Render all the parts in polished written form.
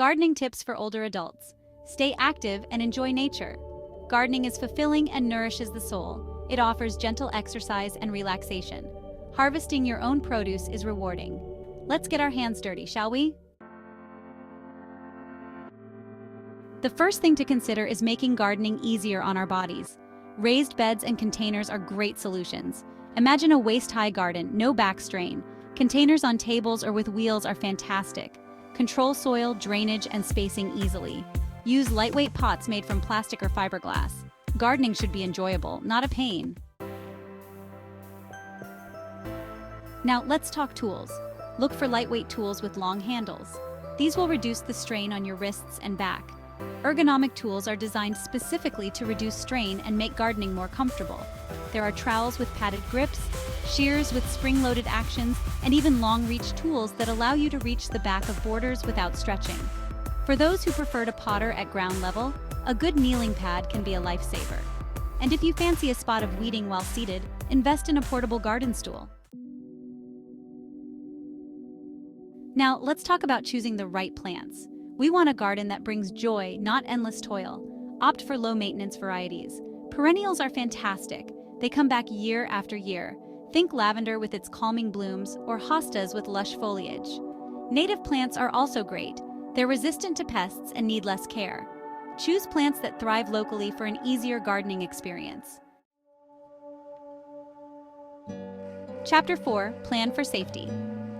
Gardening tips for older adults. Stay active and enjoy nature. Gardening is fulfilling and nourishes the soul. It offers gentle exercise and relaxation. Harvesting your own produce is rewarding. Let's get our hands dirty, shall we? The first thing to consider is making gardening easier on our bodies. Raised beds and containers are great solutions. Imagine a waist-high garden, no back strain. Containers on tables or with wheels are fantastic. Control soil, drainage, and spacing easily. Use lightweight pots made from plastic or fiberglass. Gardening should be enjoyable, not a pain. Now let's talk tools. Look for lightweight tools with long handles. These will reduce the strain on your wrists and back. Ergonomic tools are designed specifically to reduce strain and make gardening more comfortable. There are trowels with padded grips, shears with spring-loaded actions, and even long-reach tools that allow you to reach the back of borders without stretching. For those who prefer to potter at ground level, a good kneeling pad can be a lifesaver. And if you fancy a spot of weeding while seated, invest in a portable garden stool. Now, let's talk about choosing the right plants. We want a garden that brings joy, not endless toil. Opt for low-maintenance varieties. Perennials are fantastic. They come back year after year. Think lavender with its calming blooms, or hostas with lush foliage. Native plants are also great. They're resistant to pests and need less care. Choose plants that thrive locally for an easier gardening experience. Chapter 4, Plan for Safety.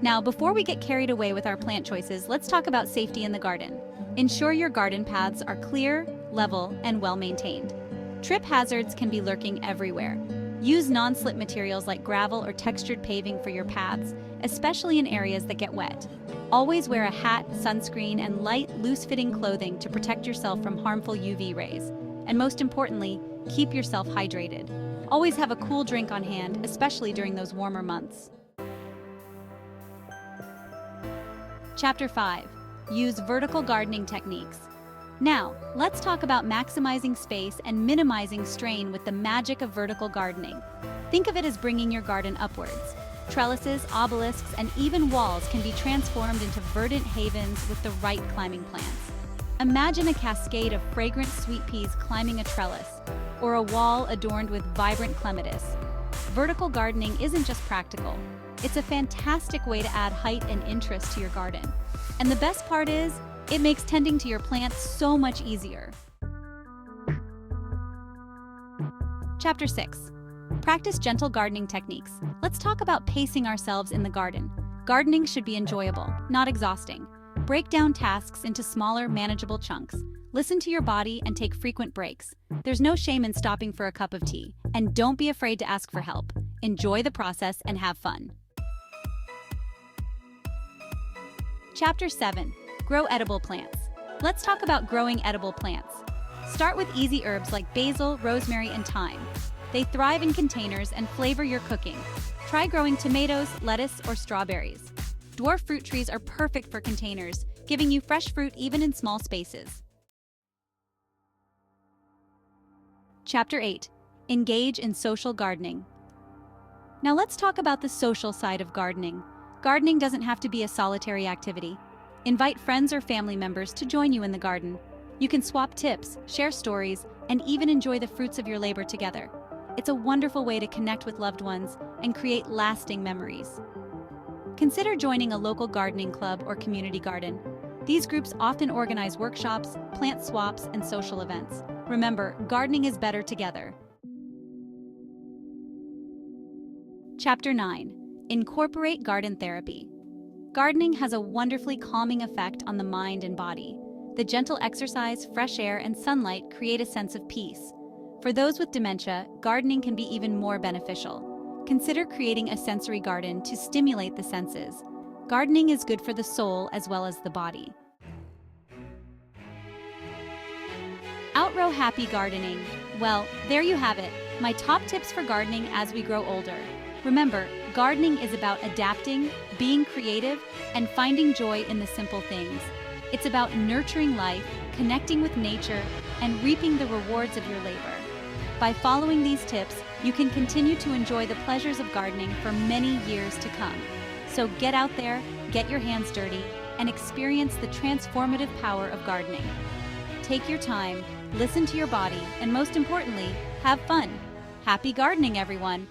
Now, before we get carried away with our plant choices, let's talk about safety in the garden. Ensure your garden paths are clear, level, and well-maintained. Trip hazards can be lurking everywhere. Use non-slip materials like gravel or textured paving for your paths, especially in areas that get wet. Always wear a hat, sunscreen, and light, loose-fitting clothing to protect yourself from harmful UV rays. And most importantly, keep yourself hydrated. Always have a cool drink on hand, especially during those warmer months. Chapter 5. Use vertical gardening techniques. Now, let's talk about maximizing space and minimizing strain with the magic of vertical gardening. Think of it as bringing your garden upwards. Trellises, obelisks, and even walls can be transformed into verdant havens with the right climbing plants. Imagine a cascade of fragrant sweet peas climbing a trellis, or a wall adorned with vibrant clematis. Vertical gardening isn't just practical. It's a fantastic way to add height and interest to your garden. And the best part is, it makes tending to your plants so much easier. Chapter 6. Practice gentle gardening techniques. Let's talk about pacing ourselves in the garden. Gardening should be enjoyable, not exhausting. Break down tasks into smaller, manageable chunks. Listen to your body and take frequent breaks. There's no shame in stopping for a cup of tea. And don't be afraid to ask for help. Enjoy the process and have fun. Chapter 7. Grow edible plants. Let's talk about growing edible plants. Start with easy herbs like basil, rosemary, and thyme. They thrive in containers and flavor your cooking. Try growing tomatoes, lettuce, or strawberries. Dwarf fruit trees are perfect for containers, giving you fresh fruit even in small spaces. Chapter 8. Engage in social gardening. Now let's talk about the social side of gardening. Gardening doesn't have to be a solitary activity. Invite friends or family members to join you in the garden. You can swap tips, share stories, and even enjoy the fruits of your labor together. It's a wonderful way to connect with loved ones and create lasting memories. Consider joining a local gardening club or community garden. These groups often organize workshops, plant swaps, and social events. Remember, gardening is better together. Chapter 9. Incorporate garden therapy. Gardening has a wonderfully calming effect on the mind and body. The gentle exercise, fresh air, and sunlight create a sense of peace. For those with dementia, gardening can be even more beneficial. Consider creating a sensory garden to stimulate the senses. Gardening is good for the soul as well as the body. Outrow happy gardening. Well, there you have it. My top tips for gardening as we grow older. Remember, gardening is about adapting, being creative, and finding joy in the simple things. It's about nurturing life, connecting with nature, and reaping the rewards of your labor. By following these tips, you can continue to enjoy the pleasures of gardening for many years to come. So get out there, get your hands dirty, and experience the transformative power of gardening. Take your time, listen to your body, and most importantly, have fun. Happy gardening, everyone!